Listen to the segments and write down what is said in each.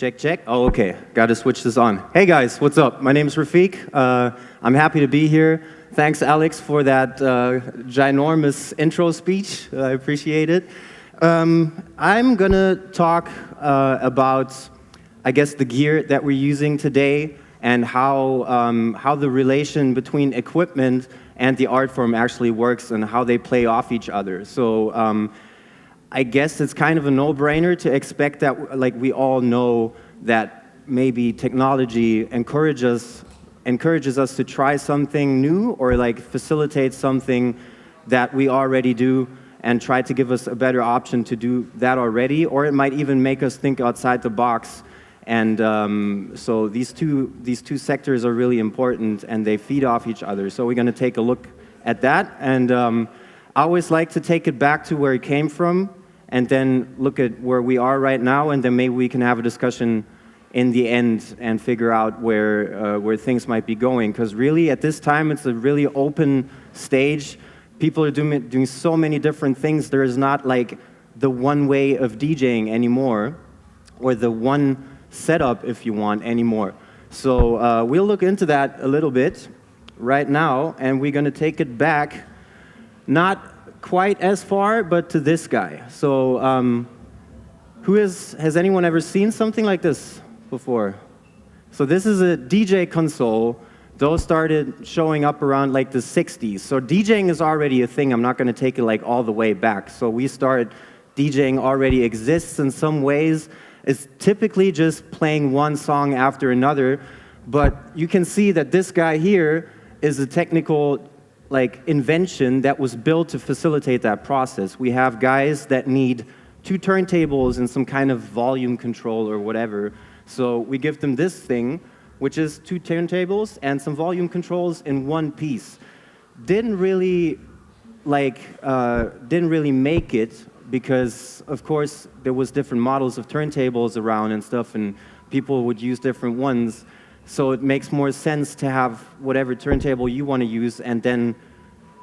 Check, check. Oh, okay. Got to switch this on. Hey guys, what's up? My name is Rafik. I'm happy to be here. Thanks, Alex, for that ginormous intro speech. I appreciate it. I'm gonna talk about, I guess, the gear that we're using today and how the relation between equipment and the art form actually works and how they play off each other. So. I guess it's kind of a no-brainer to expect that, like, we all know that maybe technology encourages us to try something new or like facilitate something that we already do and try to give us a better option to do that already, or it might even make us think outside the box. And so these two sectors are really important and they feed off each other. So we're going to take a look at that. And I always like to take it back to where it came from, and then look at where we are right now, and then maybe we can have a discussion in the end and figure out where things might be going. Because really, at this time, it's a really open stage. People are doing so many different things. There is not like the one way of DJing anymore, or the one setup, if you want, anymore. So we'll look into that a little bit right now, and we're going to take it back, not quite as far, but to this guy. So has anyone ever seen something like this before? So this is a DJ console. Those started showing up around like the 60s. So DJing is already a thing. I'm not going to take it like all the way back. So we started, DJing already exists in some ways. It's typically just playing one song after another, but you can see that this guy here is a technical like invention that was built to facilitate that process. We have guys that need two turntables and some kind of volume control or whatever. So we give them this thing, which is two turntables and some volume controls in one piece. Didn't really make it because, of course, there was different models of turntables around and stuff, and people would use different ones. So it makes more sense to have whatever turntable you want to use, and then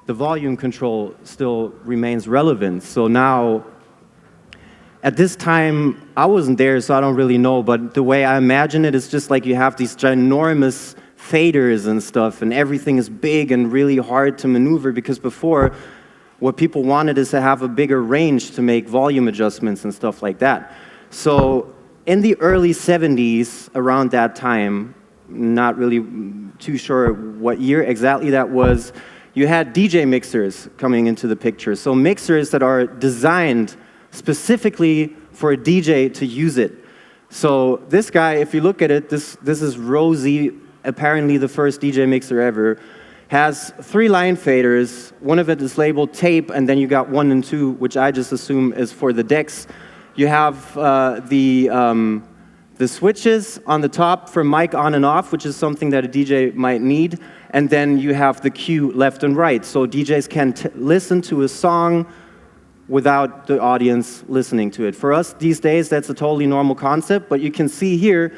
the volume control still remains relevant. So now, at this time, I wasn't there, so I don't really know, but the way I imagine it is just like you have these ginormous faders and stuff, and everything is big and really hard to maneuver, because before, what people wanted is to have a bigger range to make volume adjustments and stuff like that. So in the early 70s, around that time, not really too sure what year exactly that was, you had DJ mixers coming into the picture. So mixers that are designed specifically for a DJ to use it. So this guy, if you look at it, this is Rosie, apparently the first DJ mixer ever, has 3 line faders. One of it is labeled tape, and then you got 1 and 2, which I just assume is for the decks. You have the switches on the top for mic on and off, which is something that a DJ might need. And then you have the cue left and right. So DJs can listen to a song without the audience listening to it. For us these days, that's a totally normal concept. But you can see here,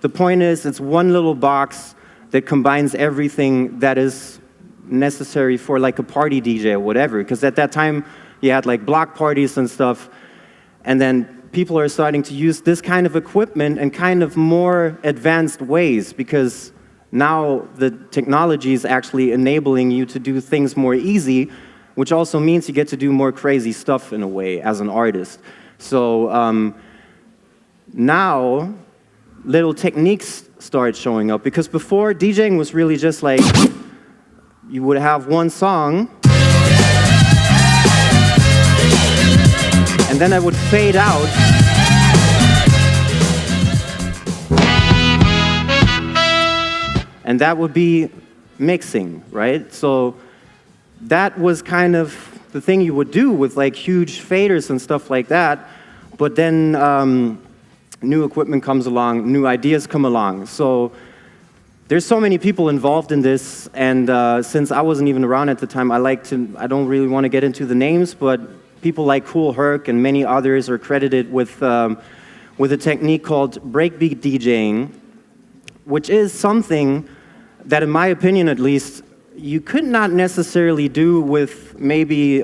the point is it's one little box that combines everything that is necessary for like a party DJ or whatever. Because at that time, you had like block parties and stuff. And then people are starting to use this kind of equipment in kind of more advanced ways, because now the technology is actually enabling you to do things more easy, which also means you get to do more crazy stuff in a way as an artist. So now little techniques start showing up, because before DJing was really just like you would have one song and then I would fade out. And that would be mixing, right? So that was kind of the thing you would do with like huge faders and stuff like that. But then new equipment comes along, new ideas come along. So there's so many people involved in this, and since I wasn't even around at the time, I don't really want to get into the names, but people like Kool Herc and many others are credited with a technique called Breakbeat DJing, which is something that, in my opinion at least, you could not necessarily do with maybe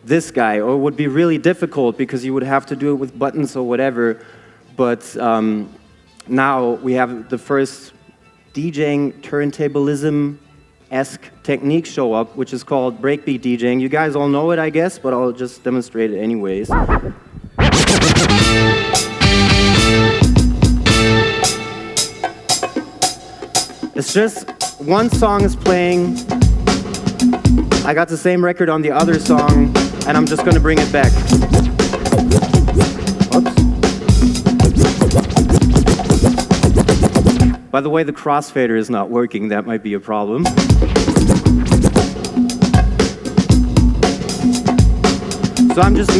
this guy, or would be really difficult because you would have to do it with buttons or whatever. But now we have the first DJing turntablism-esque technique show up, which is called breakbeat DJing. You guys all know it, I guess, but I'll just demonstrate it anyways. It's just one song is playing. I got the same record on the other song, and I'm just going to bring it back. Oops. By the way, the crossfader is not working. That might be a problem. So I'm just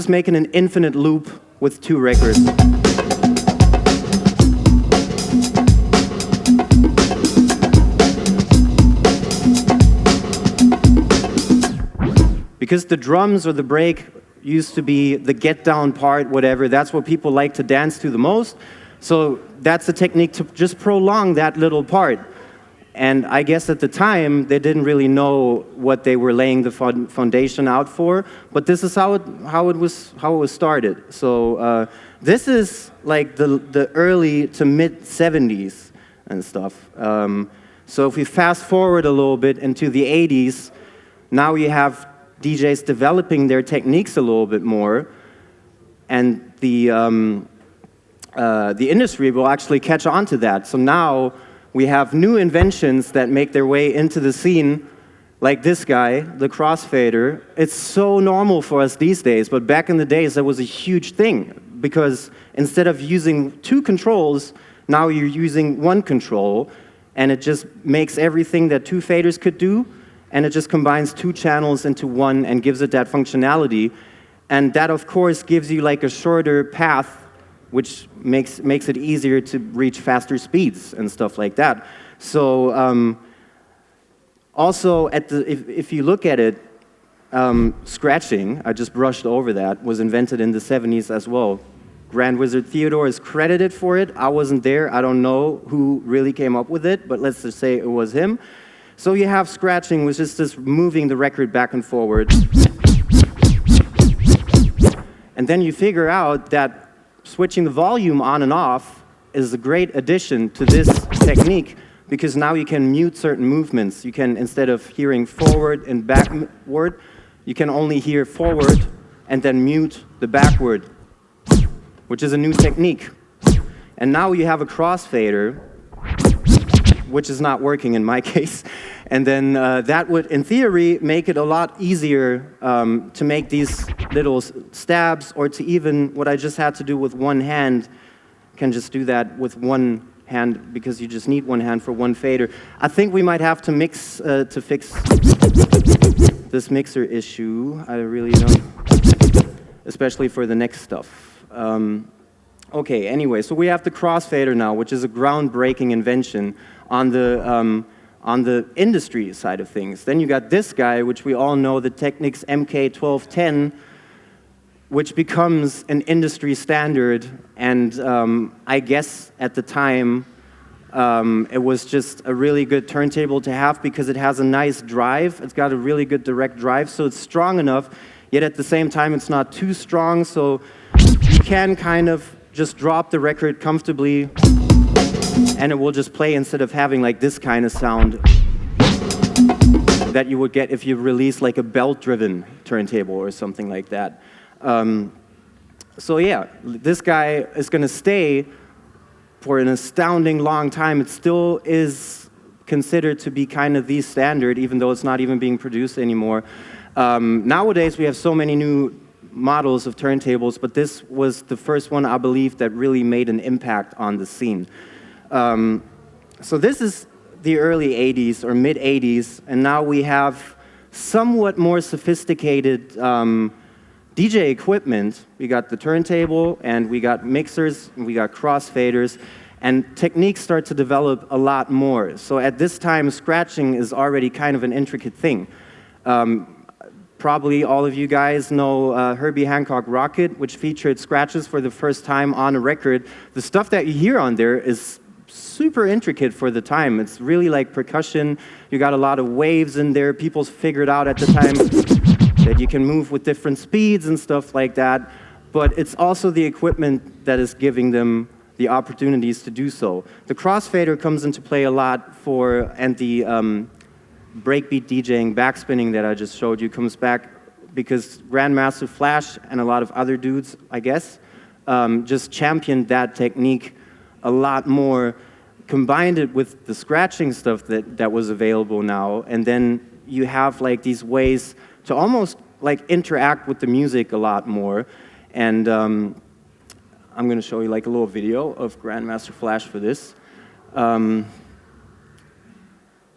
making an infinite loop with 2 records. Because the drums or the break used to be the get down part, whatever, that's what people like to dance to the most. So that's a technique to just prolong that little part. And I guess at the time, they didn't really know what they were laying the foundation out for, but this is how it was started. So this is like the early to mid 70s and stuff. So if we fast forward a little bit into the 80s, now you have DJs developing their techniques a little bit more, and the industry will actually catch on to that. So now we have new inventions that make their way into the scene, like this guy, the crossfader. It's so normal for us these days, but back in the days, that was a huge thing, because instead of using 2 controls, now you're using 1 control, and it just makes everything that 2 faders could do, and it just combines 2 channels into 1 and gives it that functionality. And that, of course, gives you like a shorter path, which makes it easier to reach faster speeds and stuff like that. So also, if you look at it, scratching, I just brushed over that, was invented in the 70s as well. Grand Wizard Theodore is credited for it. I wasn't there. I don't know who really came up with it, but let's just say it was him. So you have scratching, which is just moving the record back and forward. And then you figure out that switching the volume on and off is a great addition to this technique, because now you can mute certain movements. You can, instead of hearing forward and backward, you can only hear forward and then mute the backward, which is a new technique. And now you have a crossfader, which is not working in my case. And then that would, in theory, make it a lot easier to make these little stabs, or to even, what I just had to do with 1 hand, can just do that with 1 hand, because you just need 1 hand for 1 fader. I think we might have to mix to fix this mixer issue. I really don't, especially for the next stuff. Okay, anyway, so we have the crossfader now, which is a groundbreaking invention on the industry side of things. Then you got this guy, which we all know, the Technics MK1210, which becomes an industry standard. And I guess at the time, it was just a really good turntable to have, because it has a nice drive. It's got a really good direct drive, so it's strong enough, yet at the same time it's not too strong, so you can kind of just drop the record comfortably, and it will just play, instead of having like this kind of sound that you would get if you release like a belt-driven turntable or something like that. So yeah, this guy is going to stay for an astounding long time. It still is considered to be kind of the standard, even though it's not even being produced anymore. Nowadays, we have so many new models of turntables, but this was the first one, I believe, that really made an impact on the scene. So this is the early 80s or mid 80s, and now we have somewhat more sophisticated DJ equipment. We got the turntable, and we got mixers, and we got crossfaders, and techniques start to develop a lot more. So at this time, scratching is already kind of an intricate thing. Probably all of you guys know Herbie Hancock Rocket, which featured scratches for the first time on a record. The stuff that you hear on there is super intricate for the time. It's really like percussion. You got a lot of waves in there. People figured out at the time that you can move with different speeds and stuff like that. but it's also the equipment that is giving them the opportunities to do so. The crossfader comes into play a lot and the breakbeat DJing, backspinning that I just showed you comes back because Grandmaster Flash and a lot of other dudes, I guess, just championed that technique a lot more, combined it with the scratching stuff that was available now, and then you have like these ways to almost like interact with the music a lot more. And I'm going to show you like a little video of Grandmaster Flash for this. We're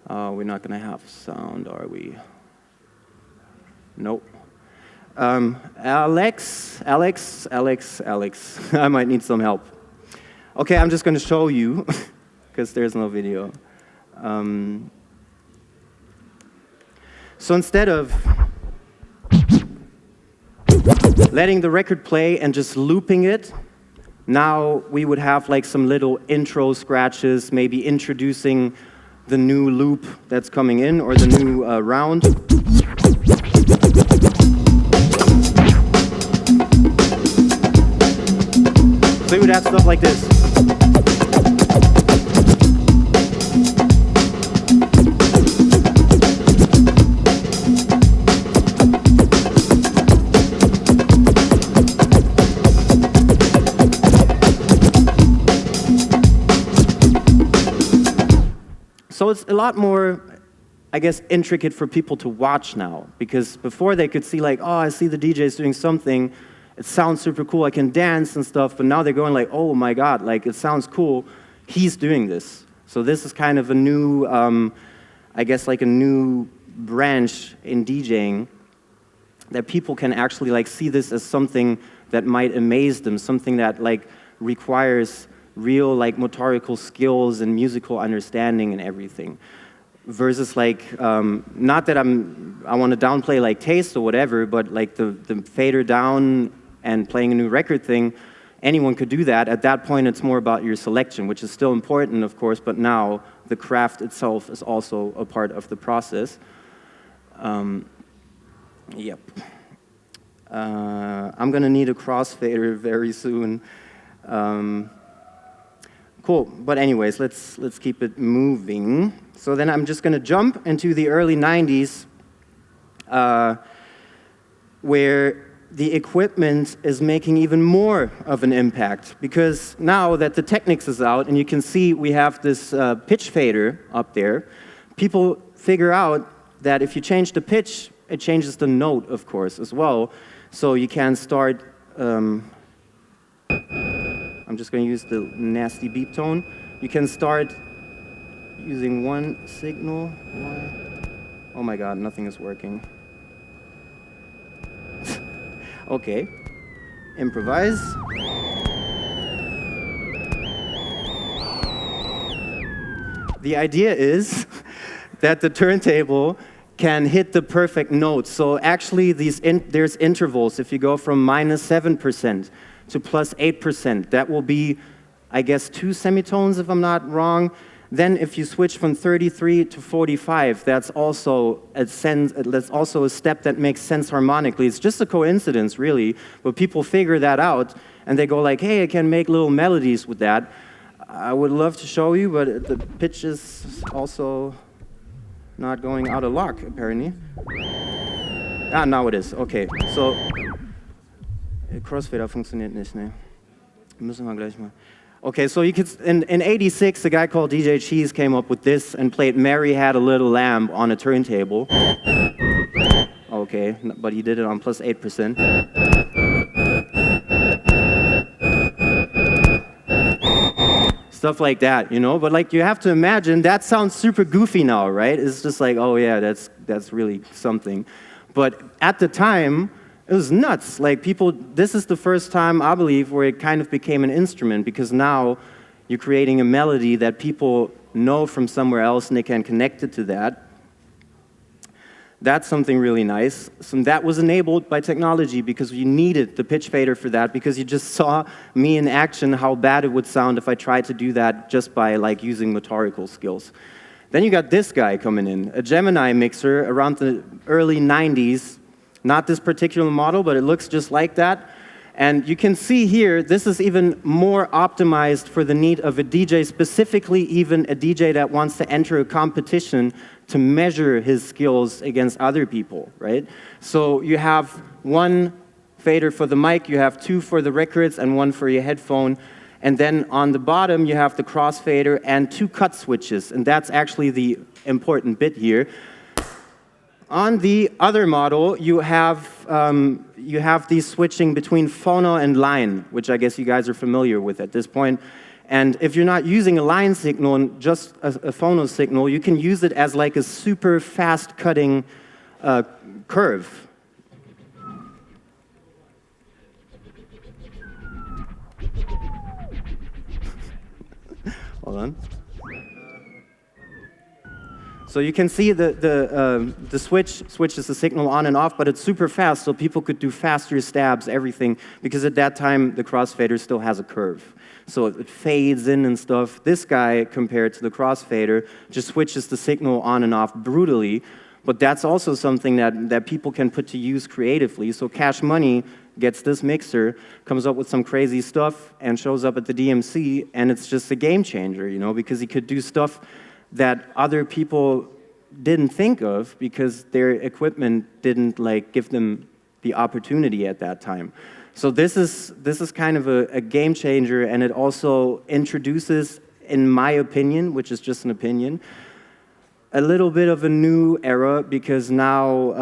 not going to have sound, are we? Nope. Alex. I might need some help. Okay, I'm just going to show you, because there's no video. So instead of letting the record play and just looping it, now we would have like some little intro scratches, maybe introducing the new loop that's coming in or the new round. So we would have stuff like this. So it's a lot more, I guess, intricate for people to watch now, because before they could see like, oh, I see the DJ's doing something, it sounds super cool, I can dance and stuff, but now they're going like, oh my God, like it sounds cool, he's doing this. So this is kind of a new, I guess like a new branch in DJing that people can actually like see this as something that might amaze them, something that like requires real like motorical skills and musical understanding and everything, versus like not that I want to downplay like taste or whatever, but like the fader down and playing a new record thing, anyone could do that. At that point it's more about your selection, which is still important of course, but now the craft itself is also a part of the process. Yep. I'm gonna need a crossfader very soon. Cool, but anyways, let's keep it moving. So then I'm just going to jump into the early 90s, where the equipment is making even more of an impact, because now that the Technics is out, and you can see we have this pitch fader up there, people figure out that if you change the pitch, it changes the note, of course, as well. So you can start... I'm just going to use the nasty beep tone. You can start using one signal. Why? Oh my God, nothing is working. Okay, improvise. The idea is that the turntable can hit the perfect note. So actually, there's intervals. If you go from -7% to +8%. That will be, I guess, 2 semitones, if I'm not wrong. Then if you switch from 33 to 45, that's also a step that makes sense harmonically. It's just a coincidence, really, but people figure that out, and they go like, hey, I can make little melodies with that. I would love to show you, but the pitch is also not going out of lock, apparently. Ah, now it is. Okay, so... Crossfader funktioniert nicht, ne? Müssen wir gleich mal. Okay, so you could, in '86, a guy called DJ Cheese came up with this and played Mary Had a Little Lamb on a turntable. Okay, but he did it on +8%. Stuff like that, you know? But like, you have to imagine, that sounds super goofy now, right? It's just like, oh yeah, that's really something. But at the time, it was nuts. Like people, this is the first time, I believe, where it kind of became an instrument, because now you're creating a melody that people know from somewhere else and they can connect it to that. That's something really nice. So that was enabled by technology, because you needed the pitch fader for that, because you just saw me in action how bad it would sound if I tried to do that just by like using motorical skills. Then you got this guy coming in, a Gemini mixer around the early 90s. Not this particular model, but it looks just like that. And you can see here, this is even more optimized for the need of a DJ, specifically even a DJ that wants to enter a competition to measure his skills against other people, right? So you have one fader for the mic, you have two for the records, and one for your headphone. And then on the bottom, you have the crossfader and two cut switches, and that's actually the important bit here. On the other model, you have these switching between phono and line, which I guess you guys are familiar with at this point. And if you're not using a line signal and just a phono signal, you can use it as like a super fast cutting curve. Hold on. So you can see the switch switches the signal on and off, but it's super fast, so people could do faster stabs, everything, because at that time the crossfader still has a curve. So it fades in and stuff. This guy, compared to the crossfader, just switches the signal on and off brutally, but that's also something that people can put to use creatively. So Cash Money gets this mixer, comes up with some crazy stuff, and shows up at the DMC, and it's just a game changer, you know, because he could do stuff that other people didn't think of because their equipment didn't like give them the opportunity at that time. So this is kind of a game changer, and it also introduces, in my opinion, which is just an opinion, a little bit of a new era, because now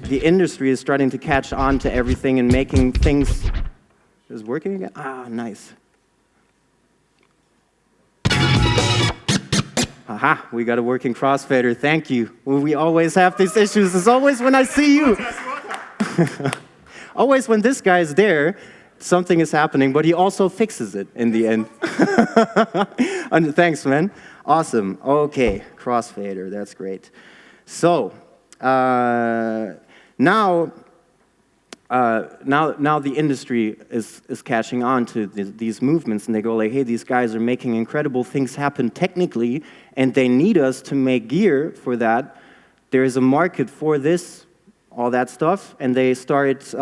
the industry is starting to catch on to everything and making things. Is it working again? Ah, nice. Aha, we got a working crossfader, thank you. Well, we always have these issues, it's always when I see you. Always when this guy's there, something is happening, but he also fixes it in the end. And thanks, man. Awesome, okay, crossfader, that's great. So, now the industry is catching on to these movements, and they go like, hey, these guys are making incredible things happen technically, and they need us to make gear for that. There is a market for this, all that stuff, and they start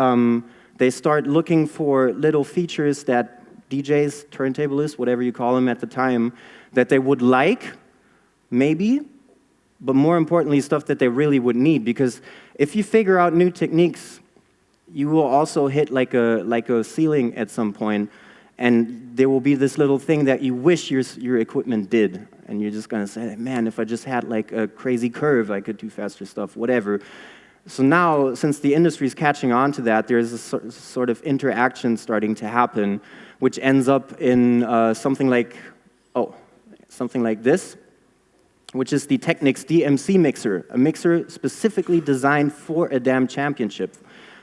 looking for little features that DJs, turntablists, whatever you call them at the time, that they would like, maybe, but more importantly, stuff that they really would need, because if you figure out new techniques, you will also hit like a ceiling at some point, and there will be this little thing that you wish your equipment did, and you're just gonna say, man, if I just had like a crazy curve, I could do faster stuff, whatever. So now, since the industry is catching on to that, there's a sort of interaction starting to happen, which ends up in something like this, which is the Technics DMC mixer, a mixer specifically designed for a DAM championship.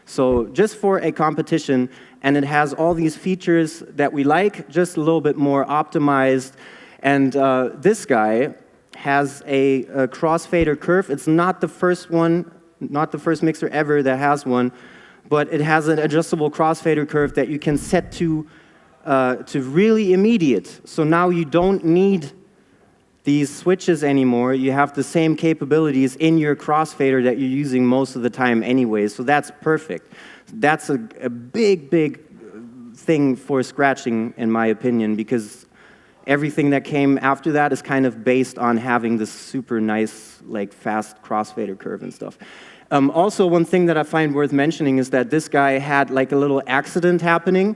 So just for a competition, and it has all these features that we like, just a little bit more optimized. And this guy has a crossfader curve. It's not the first one, not the first mixer ever that has one, but it has an adjustable crossfader curve that you can set to really immediate. So now you don't need these switches anymore. You have the same capabilities in your crossfader that you're using most of the time anyway, so that's perfect. That's a big thing for scratching, in my opinion, because everything that came after that is kind of based on having this super nice, like, fast crossfader curve and stuff. Also, one thing that I find worth mentioning is that this guy had like a little accident happening.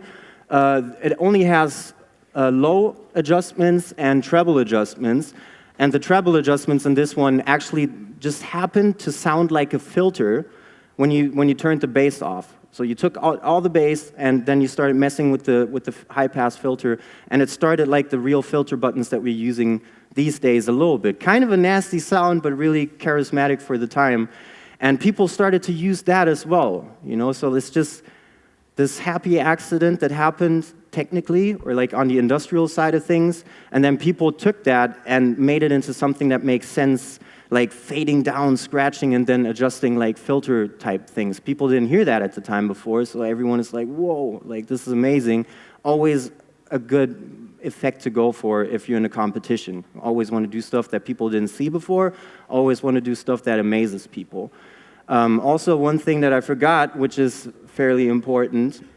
It only has low adjustments and treble adjustments, and the treble adjustments in this one actually just happened to sound like a filter when you turned the bass off. So you took all the bass, and then you started messing with the high-pass filter, and it started like the real filter buttons that we're using these days a little bit. Kind of a nasty sound, but really charismatic for the time. And people started to use that as well, you know, so it's just this happy accident that happened technically, or like on the industrial side of things, and then people took that and made it into something that makes sense, like fading down, scratching, and then adjusting like filter type things. People didn't hear that at the time before, so everyone is like, whoa, like this is amazing. Always a good effect to go for if you're in a competition. Always want to do stuff that people didn't see before, always want to do stuff that amazes people. Also, one thing that I forgot, which is fairly important,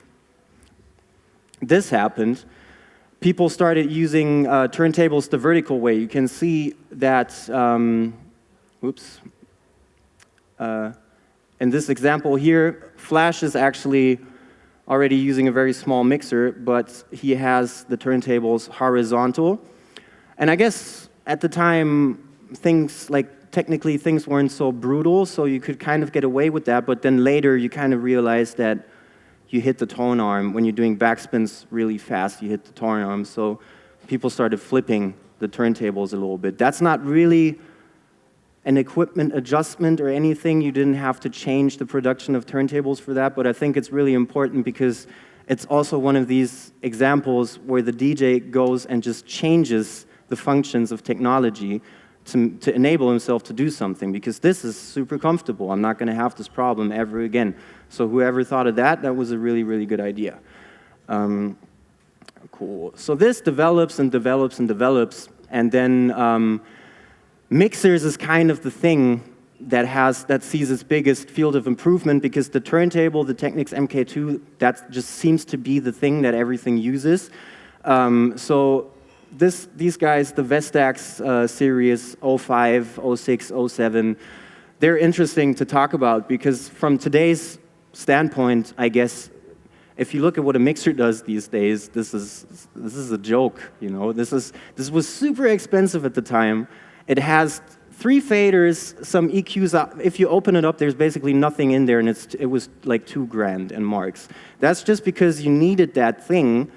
this happened, people started using turntables the vertical way. You can see that, in this example here, Flash is actually already using a very small mixer, but he has the turntables horizontal. And I guess at the time, technically things weren't so brutal, so you could kind of get away with that, but then later you kind of realize that you hit the tone arm. When you're doing backspins really fast, you hit the tone arm, so people started flipping the turntables a little bit. That's not really an equipment adjustment or anything. You didn't have to change the production of turntables for that, but I think it's really important because it's also one of these examples where the DJ goes and just changes the functions of technology to enable himself to do something, because this is super comfortable. I'm not going to have this problem ever again. So whoever thought of that, that was a really, really good idea. Cool. So this develops and develops and develops, and then mixers is kind of the thing that sees its biggest field of improvement, because the turntable, the Technics MK2, that just seems to be the thing that everything uses. So these guys, the Vestax series 05, 06, 07, they're interesting to talk about, because from today's standpoint, I guess, if you look at what a mixer does these days, this is a joke, you know. This was super expensive at the time. It has 3 faders, some EQs. If you open it up, there's basically nothing in there, and it was like $2,000 in marks. That's just because you needed that thing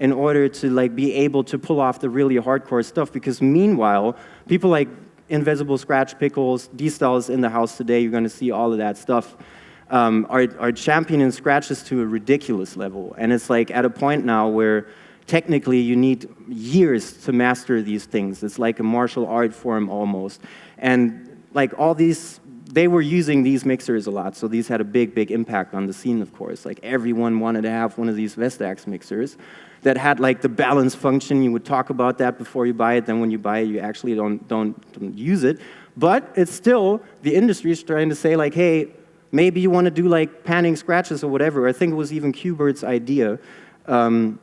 in order to be able to pull off the really hardcore stuff. Because meanwhile, people like Invisible Scratch Pickles, D-Styles in the house today, you're going to see all of that stuff, are championing scratches to a ridiculous level. And it's like at a point now where technically you need years to master these things. It's like a martial art form almost. And like all these, they were using these mixers a lot, so these had a big, big impact on the scene, of course. Like everyone wanted to have one of these Vestax mixers that had like the balance function. You would talk about that before you buy it, then when you buy it, you actually don't use it. But it's still, the industry is trying to say like, hey, maybe you want to do like panning scratches or whatever. I think it was even Q-Bird's idea to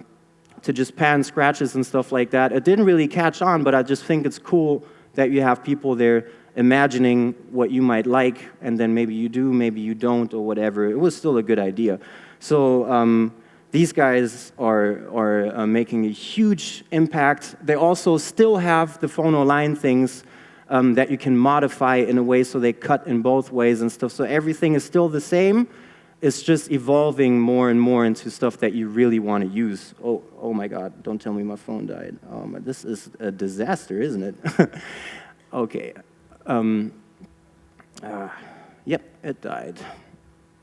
just pan scratches and stuff like that. It didn't really catch on, but I just think it's cool that you have people there imagining what you might like, and then maybe you do, maybe you don't, or whatever. It was still a good idea. So these guys are making a huge impact. They also still have the phono line things that you can modify in a way so they cut in both ways and stuff. So everything is still the same. It's just evolving more and more into stuff that you really want to use. Oh my God, don't tell me my phone died. This is a disaster, isn't it? Okay. Yep, it died.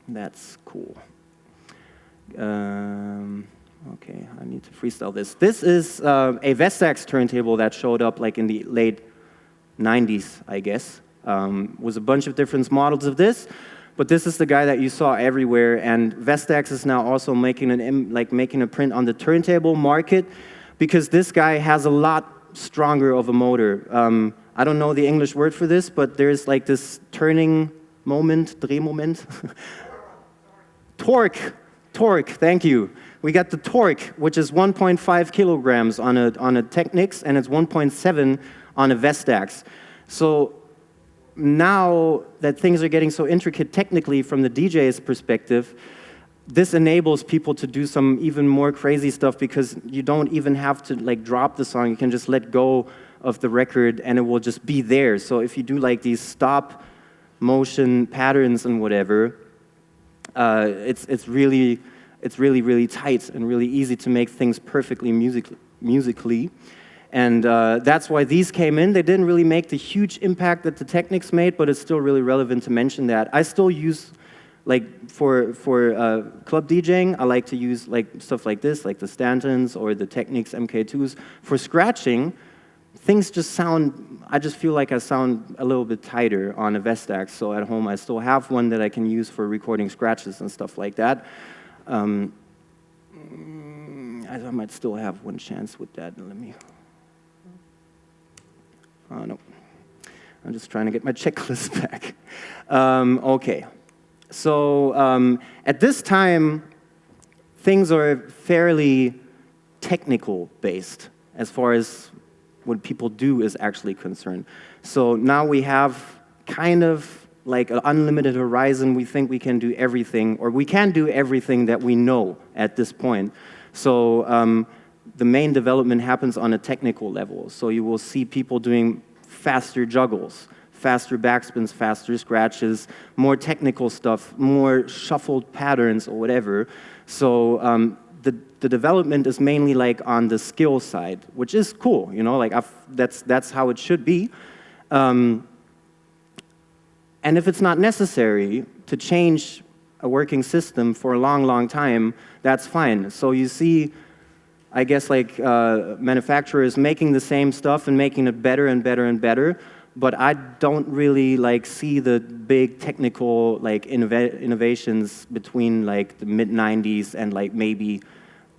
That's cool. Okay, I need to freestyle this. This is a Vestax turntable that showed up like in the late 90s, I guess. Was a bunch of different models of this. But this is the guy that you saw everywhere, and Vestax is now also making a print on the turntable market, because this guy has a lot stronger of a motor. I don't know the English word for this, but there's like this turning moment, Drehmoment. Torque, thank you. We got the torque, which is 1.5 kilograms on a Technics, and it's 1.7 on a Vestax. So now that things are getting so intricate technically from the DJ's perspective, this enables people to do some even more crazy stuff, because you don't even have to like drop the song. You can just let go of the record and it will just be there. So if you do like these stop motion patterns and whatever, it's really tight and really easy to make things perfectly musically. And that's why these came in. They didn't really make the huge impact that the Technics made, but it's still really relevant to mention that. I still use, like, for club DJing, I like to use like stuff like this, like the Stantons or the Technics MK2s. For scratching, things just sound, I just feel like I sound a little bit tighter on a Vestax. So at home, I still have one that I can use for recording scratches and stuff like that. I might still have one chance with that. Let me... Oh, no. I'm just trying to get my checklist back. Okay. So at this time, things are fairly technical based as far as what people do is actually concerned. So now we have kind of like an unlimited horizon. We think we can do everything, or we can do everything that we know at this point. So the main development happens on a technical level. So you will see people doing faster juggles, faster backspins, faster scratches, more technical stuff, more shuffled patterns or whatever. So the development is mainly like on the skill side, which is cool, you know, like that's how it should be. And if it's not necessary to change a working system for a long, long time, that's fine. So you see, I guess, like manufacturers making the same stuff and making it better and better and better, but I don't really like see the big technical like innovations between like the mid-90s and like maybe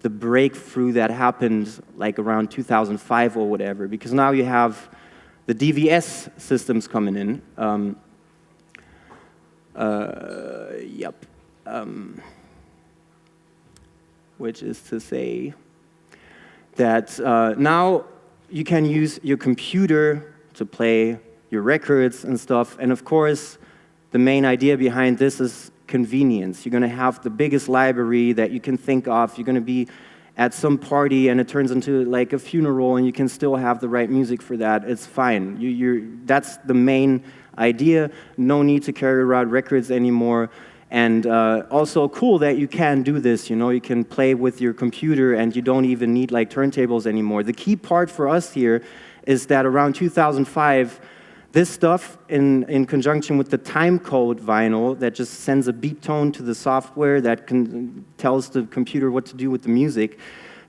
the breakthrough that happened like around 2005 or whatever, because now you have the DVS systems coming in. Which is to say that now you can use your computer to play your records and stuff. And of course, the main idea behind this is convenience. You're going to have the biggest library that you can think of. You're going to be at some party and it turns into like a funeral and you can still have the right music for that. It's fine. That's the main idea. No need to carry around records anymore. And also cool that you can do this, you know, you can play with your computer and you don't even need like turntables anymore. The key part for us here is that around 2005, this stuff in conjunction with the time code vinyl that just sends a beat tone to the software that tells the computer what to do with the music,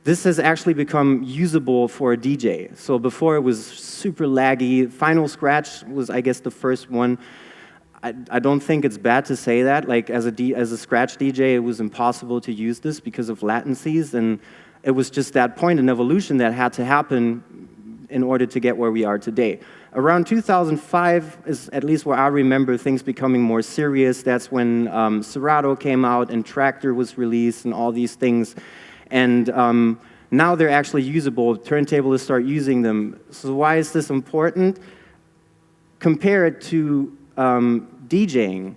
this has actually become usable for a DJ. So before it was super laggy. Final Scratch was, I guess, the first one. I don't think it's bad to say that. Like as a scratch DJ, it was impossible to use this because of latencies, and it was just that point in evolution that had to happen in order to get where we are today. Around 2005 is at least where I remember things becoming more serious. That's when Serato came out and Tractor was released and all these things. And now they're actually usable. Turntablists start using them. So why is this important? Compare it to DJing,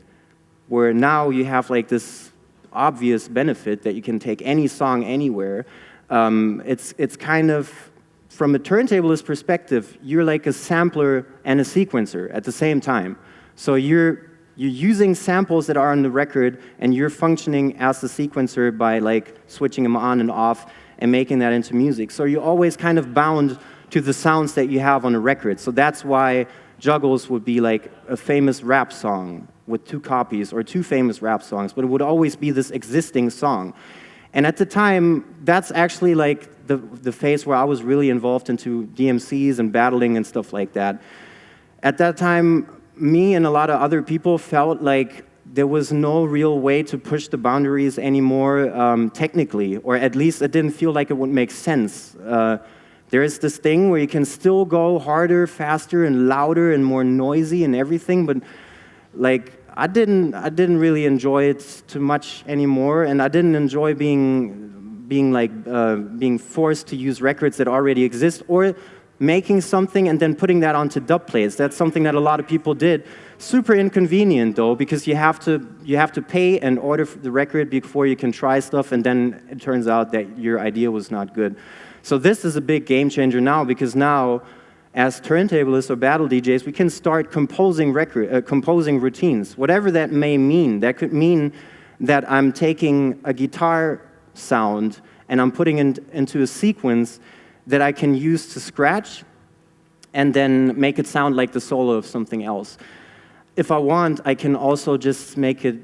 where now you have like this obvious benefit that you can take any song anywhere. It's kind of, from a turntablist perspective, you're like a sampler and a sequencer at the same time. So you're using samples that are on the record, and you're functioning as the sequencer by like switching them on and off and making that into music. So you're always kind of bound to the sounds that you have on a record. So that's why Juggles would be like a famous rap song with 2 copies, or 2 famous rap songs, but it would always be this existing song. And at the time, that's actually like the phase where I was really involved into DMCs and battling and stuff like that. At that time, me and a lot of other people felt like there was no real way to push the boundaries anymore technically, or at least it didn't feel like it would make sense. There is this thing where you can still go harder, faster, and louder, and more noisy and everything, but like I didn't really enjoy it too much anymore, and I didn't enjoy being forced to use records that already exist, or making something and then putting that onto dub plates. That's something that a lot of people did. Super inconvenient though, because you have to pay and order the record before you can try stuff, and then it turns out that your idea was not good. So this is a big game changer now, because now, as turntablists or battle DJs, we can start composing routines, whatever that may mean. That could mean that I'm taking a guitar sound and I'm putting it into a sequence that I can use to scratch and then make it sound like the solo of something else. If I want, I can also just make it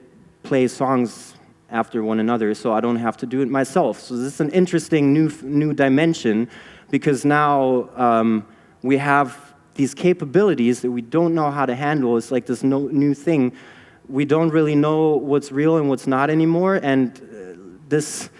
play songs after one another, so I don't have to do it myself. So this is an interesting new dimension, because now we have these capabilities that we don't know how to handle. It's like this new thing. We don't really know what's real and what's not anymore, and this,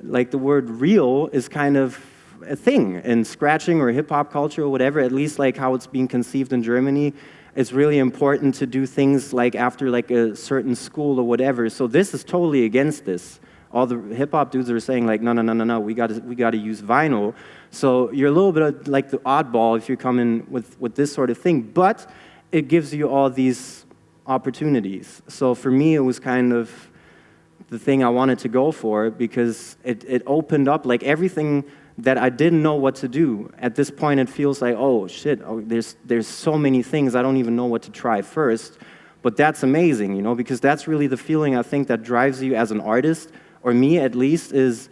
like the word real, is kind of a thing in scratching or hip-hop culture or whatever, at least like how it's being conceived in Germany. It's really important to do things like after like a certain school or whatever. So this is totally against this. all the hip-hop dudes are saying, like, no, we gotta use vinyl. So you're a little bit of, like, the oddball if you come in with this sort of thing, but it gives you all these opportunities. So for me, it was kind of the thing I wanted to go for, because it opened up, like, everything that I didn't know what to do. At this point, it feels like, oh, shit, there's so many things, I don't even know what to try first. But that's amazing, you know, because that's really the feeling I think that drives you as an artist, or me at least, is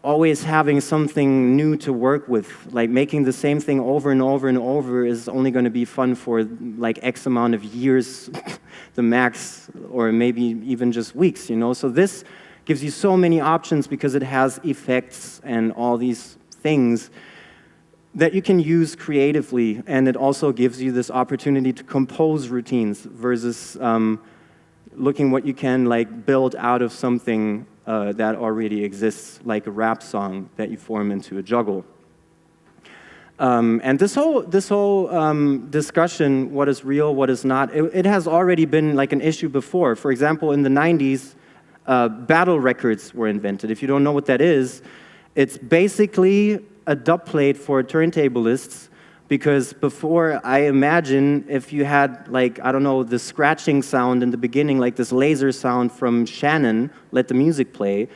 always having something new to work with. Like, making the same thing over and over and over is only going to be fun for like X amount of years, the max, or maybe even just weeks, you know. So this gives you so many options because it has effects and all these things that you can use creatively, and it also gives you this opportunity to compose routines versus looking what you can like build out of something that already exists, like a rap song that you form into a juggle. And this whole discussion, what is real, what is not, it has already been like an issue before. For example, in the 90s, battle records were invented. If you don't know what that is, it's basically a dub plate for turntablists, because before, I imagine if you had, like, I don't know, the scratching sound in the beginning, like this laser sound from Shannon, Let the Music Play,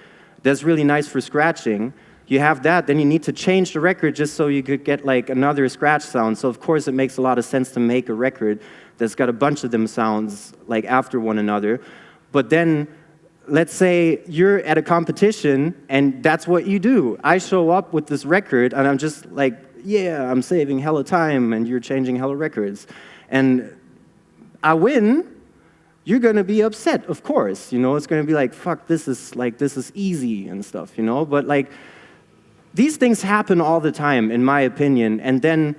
that's really nice for scratching. You have that, then you need to change the record just so you could get like another scratch sound. So of course it makes a lot of sense to make a record that's got a bunch of them sounds like after one another. But then, let's say you're at a competition and that's what you do. I show up with this record and I'm just like, yeah, I'm saving hella time and you're changing hella records. And I win, you're gonna be upset, of course. You know, it's gonna be like, fuck, this is easy and stuff, you know? But like, these things happen all the time, in my opinion. And then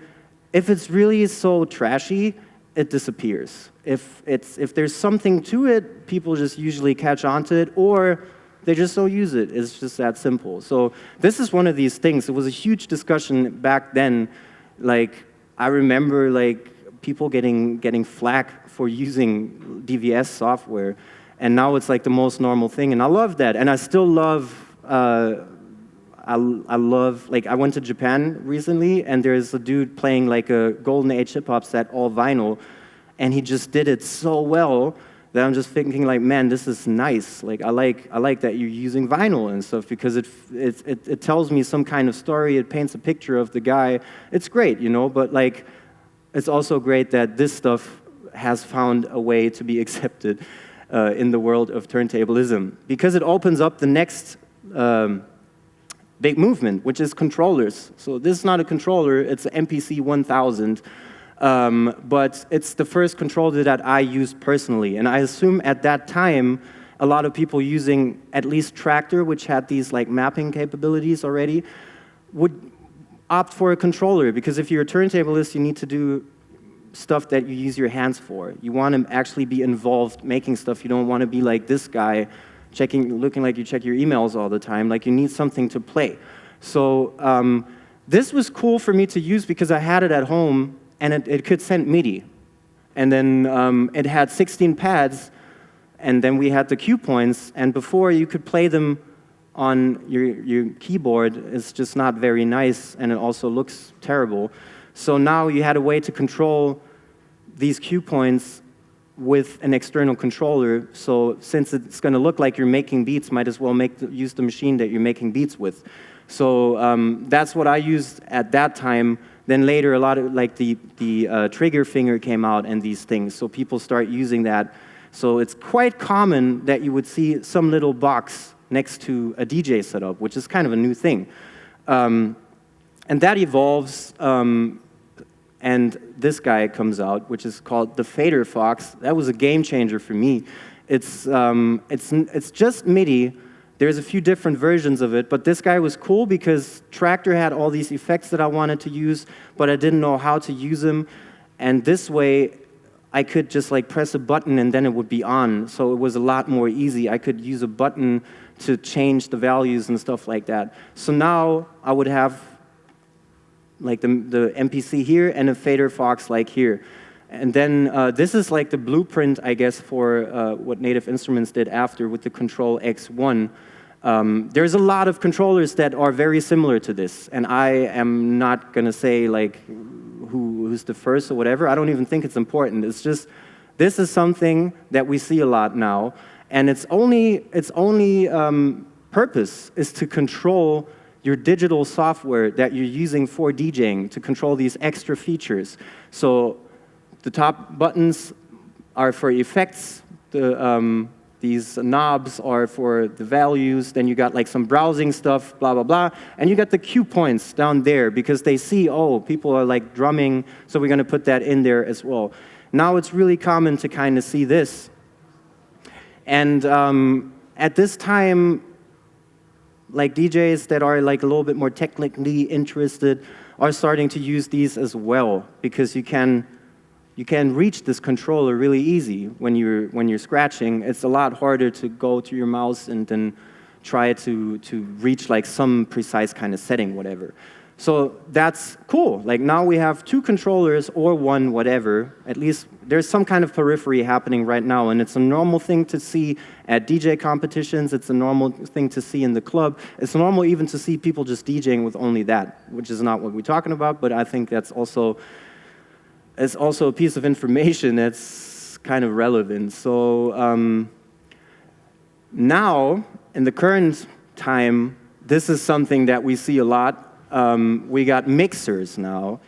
if it's really so trashy, it disappears. If there's something to it, people just usually catch on to it, or they just don't use it. It's just that simple. So this is one of these things. It was a huge discussion back then. Like, I remember like people getting flack for using DVS software, and now it's like the most normal thing. And I love that. And I still love. I love, like, I went to Japan recently, and there's a dude playing like a Golden Age hip hop set, all vinyl, and he just did it so well that I'm just thinking like, man, this is nice. Like, I like that you're using vinyl and stuff, because it tells me some kind of story. It paints a picture of the guy. It's great, you know. But like, it's also great that this stuff has found a way to be accepted in the world of turntablism, because it opens up the next big movement, which is controllers. So this is not a controller, it's an MPC 1000, but it's the first controller that I used personally. And I assume at that time, a lot of people using at least Traktor, which had these like mapping capabilities already, would opt for a controller, because if you're a turntablist, you need to do stuff that you use your hands for. You want to actually be involved making stuff. You don't want to be like this guy, looking like you check your emails all the time. Like, you need something to play. So this was cool for me to use because I had it at home, and it could send MIDI. And then it had 16 pads, and then we had the cue points, and before you could play them on your keyboard, it's just not very nice, and it also looks terrible. So now you had a way to control these cue points with an external controller. So since it's going to look like you're making beats, might as well use the machine that you're making beats with. So that's what I used at that time. Then later, a lot of like the trigger finger came out and these things. So people start using that. So it's quite common that you would see some little box next to a DJ setup, which is kind of a new thing. And that evolves. And this guy comes out, which is called the Fader Fox. That was a game changer for me. It's just MIDI. There's a few different versions of it, but this guy was cool because Traktor had all these effects that I wanted to use, but I didn't know how to use them. And this way, I could just like press a button and then it would be on. So it was a lot more easy. I could use a button to change the values and stuff like that. So now I would have like the MPC here and a Fader Fox like here. And then this is like the blueprint, I guess, for what Native Instruments did after with the Control X1. There's a lot of controllers that are very similar to this, and I am not going to say like who's the first or whatever. I don't even think it's important. It's just this is something that we see a lot now, and its only purpose is to control your digital software that you're using for DJing to control these extra features. So the top buttons are for effects. These knobs are for the values. Then you got like some browsing stuff, blah, blah, blah. And you got the cue points down there because they see, oh, people are like drumming, so we're going to put that in there as well. Now it's really common to kind of see this. And at this time, like DJs that are like a little bit more technically interested are starting to use these as well, because you can reach this controller really easy when you're scratching. It's a lot harder to go to your mouse and then try to reach like some precise kind of setting, whatever. So that's cool. Like now we have two controllers or one, whatever. At least there's some kind of periphery happening right now, and it's a normal thing to see at DJ competitions. It's a normal thing to see in the club. It's normal even to see people just DJing with only that, which is not what we're talking about, but I think that's also a piece of information that's kind of relevant. So now, in the current time, this is something that we see a lot. We got mixers now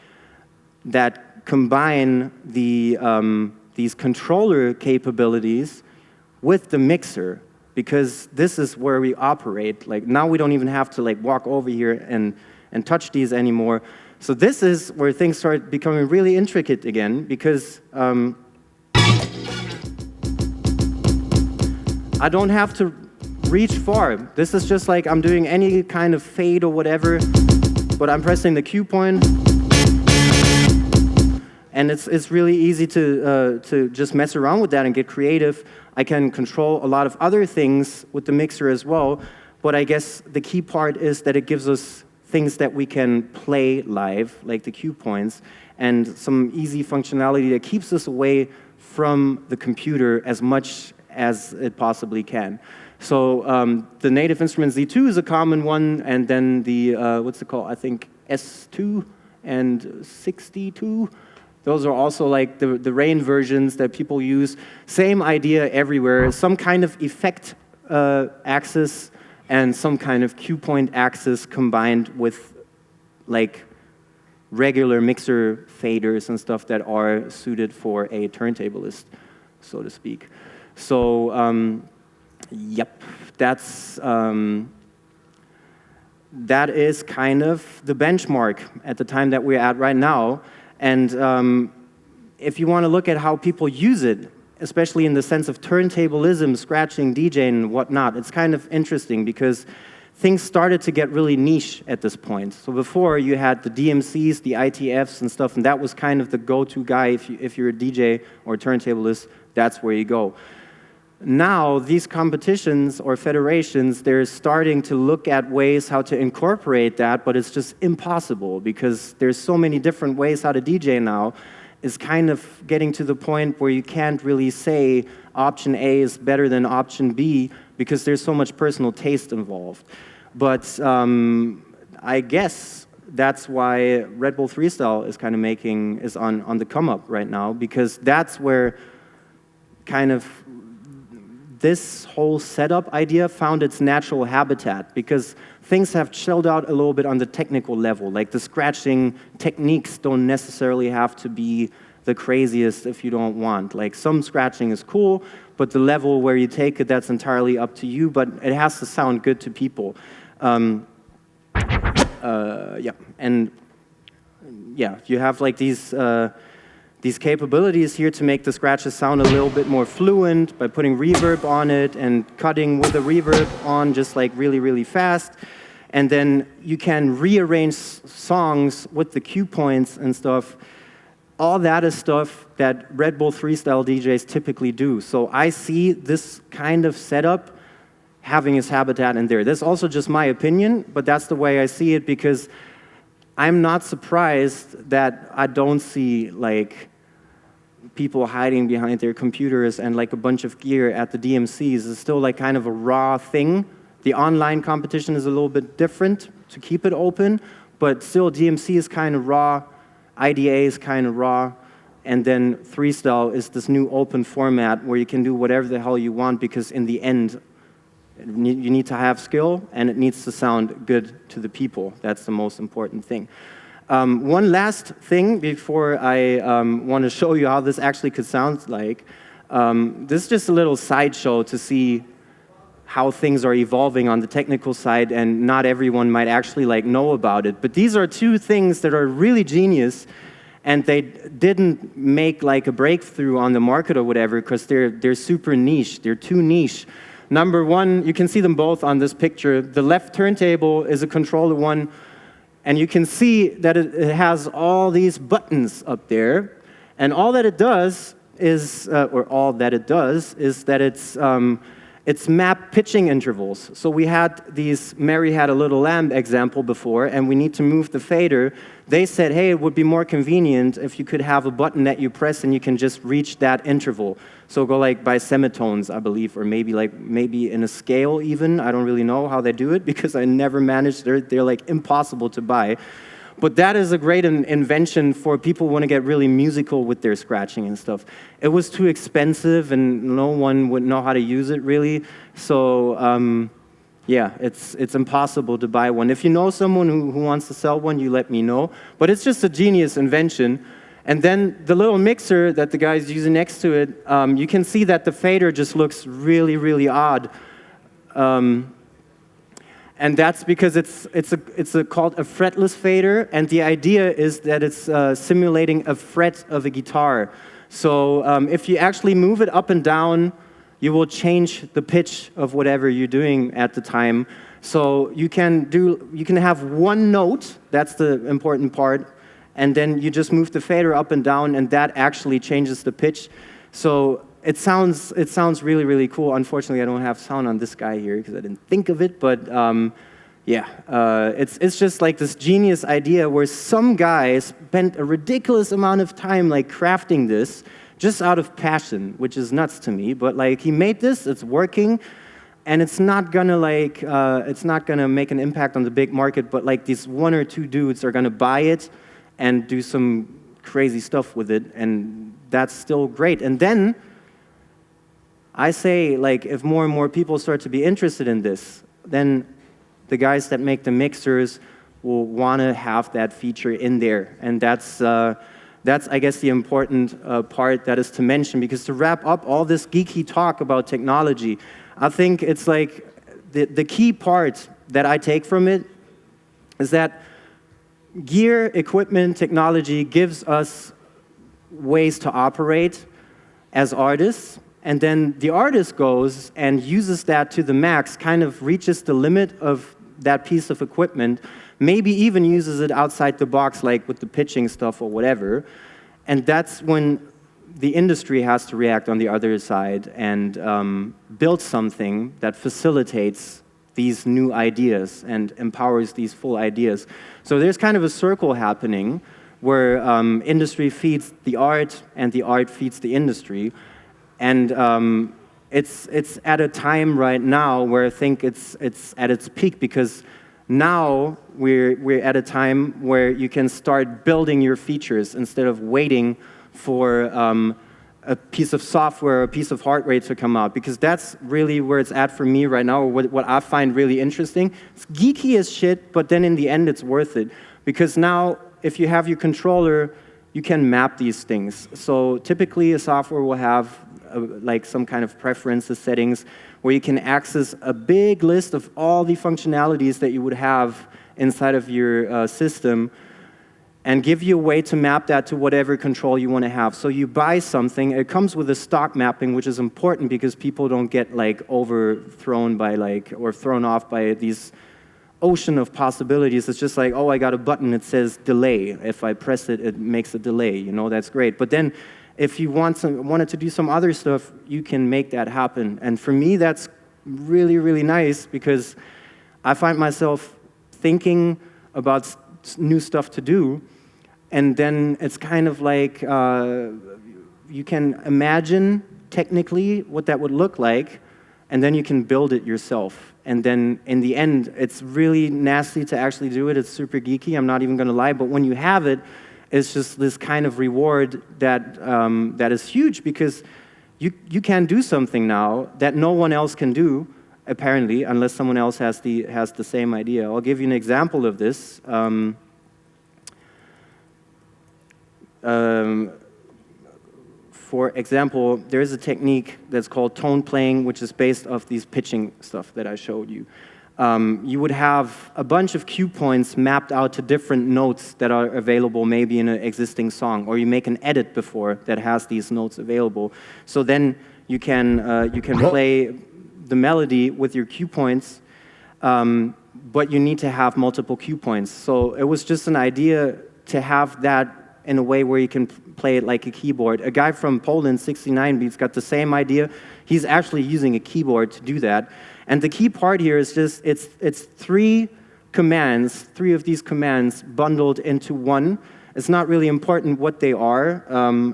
that combine these controller capabilities with the mixer, because this is where we operate. Like now we don't even have to like walk over here and touch these anymore. So this is where things start becoming really intricate again, because I don't have to reach far. This is just like I'm doing any kind of fade or whatever, but I'm pressing the cue point, and it's really easy to just mess around with that and get creative. I can control a lot of other things with the mixer as well, but I guess the key part is that it gives us things that we can play live, like the cue points, and some easy functionality that keeps us away from the computer as much as it possibly can. So the Native Instruments Z2 is a common one, and then the, what's it called? I think S2 and 62. Those are also like the rain versions that people use. Same idea everywhere, some kind of effect axis and some kind of cue point axis combined with like regular mixer faders and stuff that are suited for a turntablist, so to speak. So, yep, that is kind of the benchmark at the time that we're at right now. And if you want to look at how people use it, especially in the sense of turntablism, scratching, DJing, and whatnot, it's kind of interesting because things started to get really niche at this point. So before, you had the DMCs, the ITFs and stuff, and that was kind of the go-to guy. If you're a DJ or a turntablist, that's where you go. Now, these competitions or federations, they're starting to look at ways how to incorporate that, but it's just impossible because there's so many different ways how to DJ now. It's kind of getting to the point where you can't really say option A is better than option B because there's so much personal taste involved. But I guess that's why Red Bull Freestyle is kind of is on the come up right now, because that's where kind of this whole setup idea found its natural habitat, because things have chilled out a little bit on the technical level. Like the scratching techniques don't necessarily have to be the craziest if you don't want. Like some scratching is cool, but the level where you take it, that's entirely up to you, but it has to sound good to people. Yeah, and yeah, you have like these capabilities here to make the scratches sound a little bit more fluent by putting reverb on it and cutting with the reverb on just like really, really fast. And then you can rearrange songs with the cue points and stuff. All that is stuff that Red Bull Freestyle DJs typically do. So I see this kind of setup having its habitat in there. That's also just my opinion, but that's the way I see it, because I'm not surprised that I don't see like people hiding behind their computers and like a bunch of gear at the DMCs. It's still like kind of a raw thing. The online competition is a little bit different to keep it open, but still DMC is kind of raw, IDA is kind of raw, and then Freestyle is this new open format where you can do whatever the hell you want, because in the end, you need to have skill and it needs to sound good to the people. That's the most important thing. One last thing before I want to show you how this actually could sound like. This is just a little sideshow to see how things are evolving on the technical side, and not everyone might actually like know about it. But these are two things that are really genius, and they didn't make like a breakthrough on the market or whatever, because they're super niche. They're too niche. Number one, you can see them both on this picture. The left turntable is a controller one, and you can see that it has all these buttons up there, and all that it does is, it's map pitching intervals. So we had these Mary Had a Little Lamb example before, and we need to move the fader. They said, hey, it would be more convenient if you could have a button that you press and you can just reach that interval. So go like by semitones, I believe, or maybe in a scale even. I don't really know how they do it because I never managed. They're like impossible to buy. But that is a great invention for people who want to get really musical with their scratching and stuff. It was too expensive, and no one would know how to use it, really. So, yeah, it's impossible to buy one. If you know someone who wants to sell one, you let me know. But it's just a genius invention. And then the little mixer that the guy's using next to it, you can see that the fader just looks really, really odd. And that's because it's called a fretless fader, and the idea is that it's simulating a fret of a guitar. So if you actually move it up and down, you will change the pitch of whatever you're doing at the time. So you can have one note, that's the important part, and then you just move the fader up and down, and that actually changes the pitch. So it sounds really, really cool. Unfortunately, I don't have sound on this guy here because I didn't think of it, but yeah, it's just like this genius idea where some guy spent a ridiculous amount of time like crafting this just out of passion, which is nuts to me. But like he made this, it's working, and it's not gonna make an impact on the big market. But like these one or two dudes are gonna buy it and do some crazy stuff with it, and that's still great. And then I say, like, if more and more people start to be interested in this, then the guys that make the mixers will want to have that feature in there. And that's I guess, the important part that is to mention, because to wrap up all this geeky talk about technology, I think it's like the key part that I take from it is that gear, equipment, technology gives us ways to operate as artists. And then the artist goes and uses that to the max, kind of reaches the limit of that piece of equipment, maybe even uses it outside the box, like with the pitching stuff or whatever. And that's when the industry has to react on the other side and build something that facilitates these new ideas and empowers these full ideas. So there's kind of a circle happening where industry feeds the art and the art feeds the industry. And it's at a time right now where I think it's at its peak, because now we're at a time where you can start building your features instead of waiting for a piece of software, a piece of hardware to come out, because that's really where it's at for me right now, or what I find really interesting. It's geeky as shit, but then in the end it's worth it, because now if you have your controller, you can map these things. So typically a software will have like some kind of preferences settings where you can access a big list of all the functionalities that you would have inside of your system, and give you a way to map that to whatever control you want to have. So you buy something, it comes with a stock mapping, which is important because people don't get like overthrown by or thrown off by these ocean of possibilities. It's just like, oh, I got a button, it says delay. If I press it, it makes a delay, you know, that's great. But then if you wanted to do some other stuff, you can make that happen. And for me, that's really, really nice, because I find myself thinking about new stuff to do, and then it's kind of like, you can imagine technically what that would look like, and then you can build it yourself. And then in the end, it's really nasty to actually do it. It's super geeky, I'm not even gonna lie, but when you have it, it's just this kind of reward that, that is huge, because you can do something now that no one else can do, apparently, unless someone else has the same idea. I'll give you an example of this. For example, there is a technique that's called tone playing, which is based off these pitching stuff that I showed you. You would have a bunch of cue points mapped out to different notes that are available maybe in an existing song, or you make an edit before that has these notes available. So then you can play the melody with your cue points, but you need to have multiple cue points. So it was just an idea to have that in a way where you can play it like a keyboard. A guy from Poland, 69 Beats, got the same idea. He's actually using a keyboard to do that. And the key part here is just, it's three commands, three of these commands bundled into one. It's not really important what they are,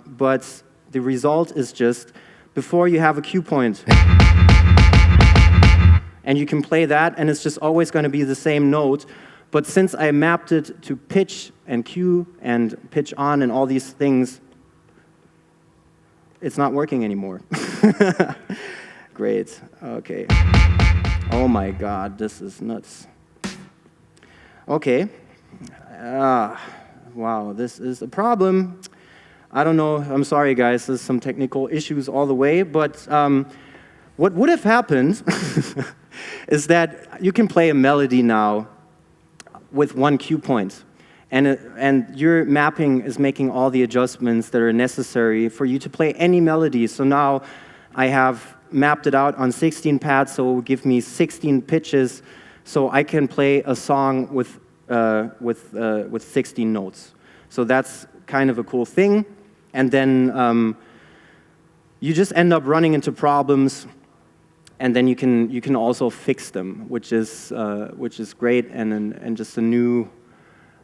but the result is just, before you have a cue point, and you can play that, and it's just always going to be the same note. But since I mapped it to pitch and cue and pitch on and all these things, it's not working anymore. Great, okay. Oh my God, this is nuts. Okay, wow, this is a problem. I don't know, I'm sorry guys, there's some technical issues all the way, but what would have happened is that you can play a melody now with one cue point, and your mapping is making all the adjustments that are necessary for you to play any melody. So now I have mapped it out on 16 pads, so it will give me 16 pitches, so I can play a song with 16 notes. So that's kind of a cool thing. And then you just end up running into problems, and then you can also fix them, which is great, and just a new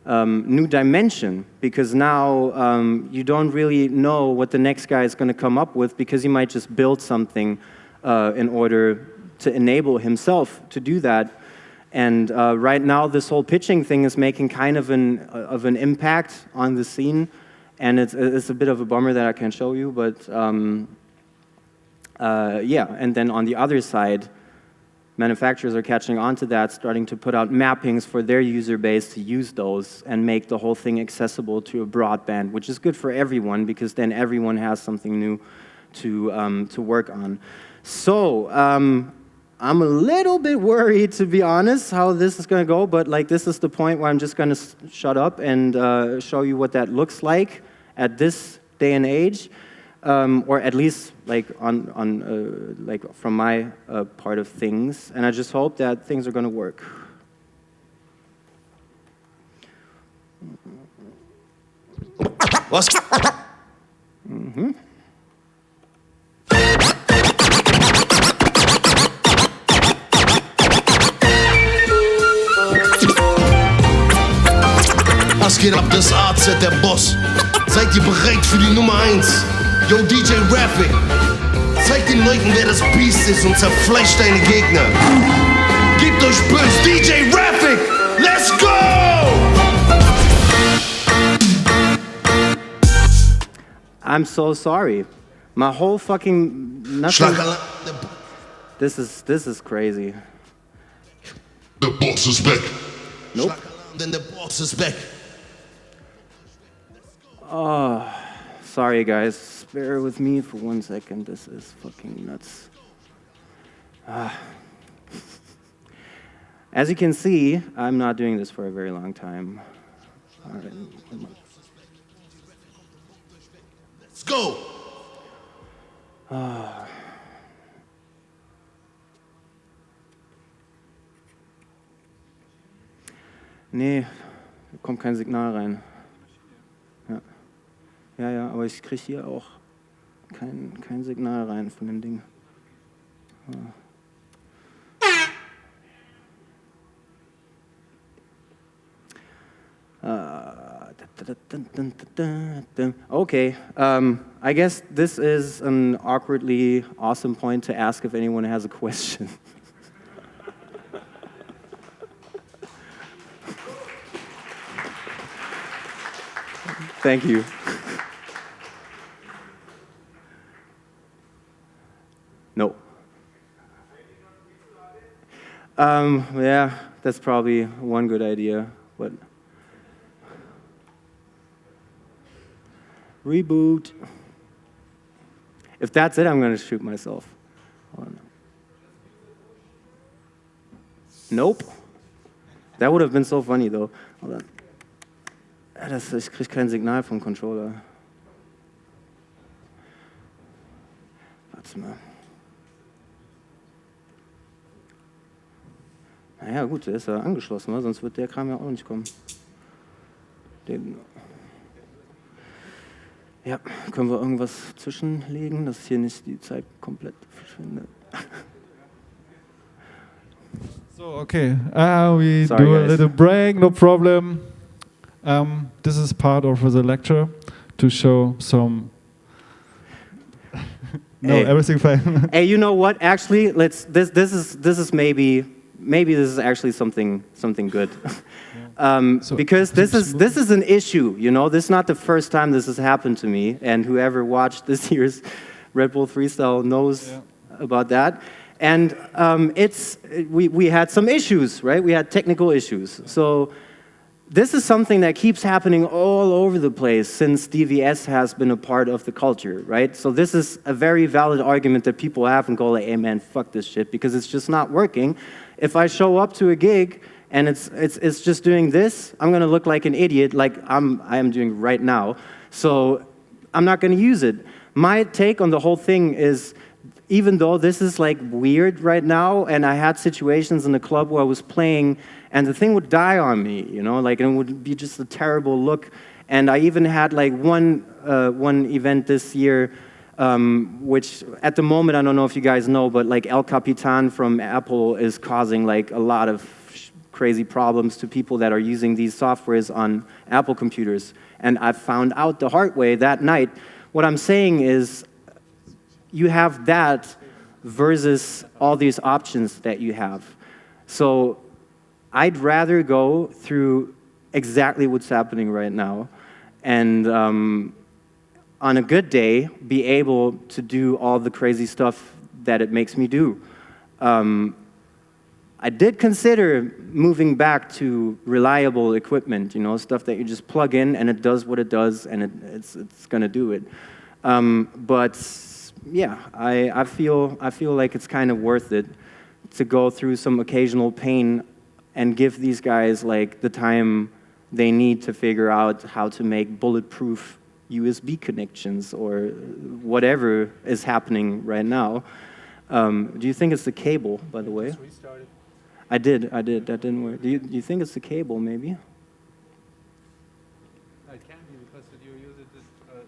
dimension, because now you don't really know what the next guy is going to come up with, because he might just build something in order to enable himself to do that. And right now, this whole pitching thing is making kind of an impact on the scene, and it's a bit of a bummer that I can't show you, but yeah. And then on the other side, manufacturers are catching on to that, starting to put out mappings for their user base to use those and make the whole thing accessible to a broadband, which is good for everyone, because then everyone has something new to work on. So I'm a little bit worried, to be honest, how this is going to go, but like, this is the point where I'm just going to shut up and show you what that looks like at this day and age. Or at least like like from my part of things, and I just hope that things are going to work. Mm-hmm. Was geht ab, das AZ, der Boss? Seid ihr bereit für die Nummer 1? Yo, DJ Rafik, zeig den Leuten, wer das Biest ist, und zerfleischt deine Gegner. Gebt euch böse, DJ Rafik, let's go! I'm so sorry. My whole fucking nothing. This is crazy. The boss is back. Nope. Then the boss is back. Oh, sorry guys. Bear with me for 1 second. This is fucking nuts. As you can see, I'm not doing this for a very long time. All right. Let's go. Nee, da kommt kein Signal rein. Ja, aber ich kriege hier auch kein Signal rein von dem Ding. Okay, I guess this is an awkwardly awesome point to ask if anyone has a question. Thank you. No. Yeah, that's probably one good idea, but reboot. If that's it, I'm going to shoot myself. Hold on. Nope. That would have been so funny, though. Hold on. Ich kriege kein Signal vom Controller. Warte mal. Naja, gut, der ist ja angeschlossen, sonst wird der Kram ja auch nicht kommen. Ja, können wir irgendwas zwischenlegen, dass hier nicht die Zeit komplett verschwindet? So, okay, we Sorry, do a guys. little break, no problem. This is part of the lecture to show some. No, Hey. everything fine. Hey, you know what? Actually, let's. This is maybe this is actually something good. So, Because this is an issue, you know. This is not the first time this has happened to me, and whoever watched this year's Red Bull Freestyle knows about that. And we had some issues, right? We had technical issues. So this is something that keeps happening all over the place since DVS has been a part of the culture, right? So this is a very valid argument that people have and go like, hey man, fuck this shit, because it's just not working. If I show up to a gig and it's just doing this, I'm gonna look like an idiot, like I am doing right now. So I'm not gonna use it. My take on the whole thing is, even though this is like weird right now, and I had situations in the club where I was playing and the thing would die on me, you know, like, and it would be just a terrible look. And I even had like one event this year, which at the moment, I don't know if you guys know, but like El Capitan from Apple is causing like a lot of crazy problems to people that are using these softwares on Apple computers. And I found out the hard way that night. What I'm saying is, you have that versus all these options that you have. So I'd rather go through exactly what's happening right now and on a good day be able to do all the crazy stuff that it makes me do. I did consider moving back to reliable equipment, you know, stuff that you just plug in and it does what it does and it's gonna do it. But yeah, I feel like it's kind of worth it to go through some occasional pain and give these guys like the time they need to figure out how to make bulletproof USB connections or whatever is happening right now. Do you think it's the cable, by the way? I did. That didn't work. Do you think it's the cable, maybe? It can be, because you use it,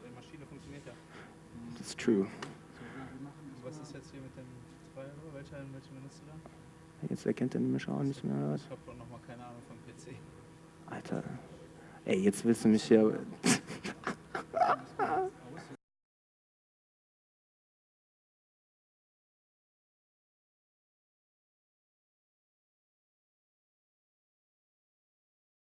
die Maschine funktioniert ja. That's true. Was ist jetzt hier mit dem Zweier? Welchen benutzt du da? Jetzt erkennt er den Mischer auch nicht mehr, oder was? Ich habe nochmal keine Ahnung vom PC. Alter. Ey, jetzt willst du mich hier...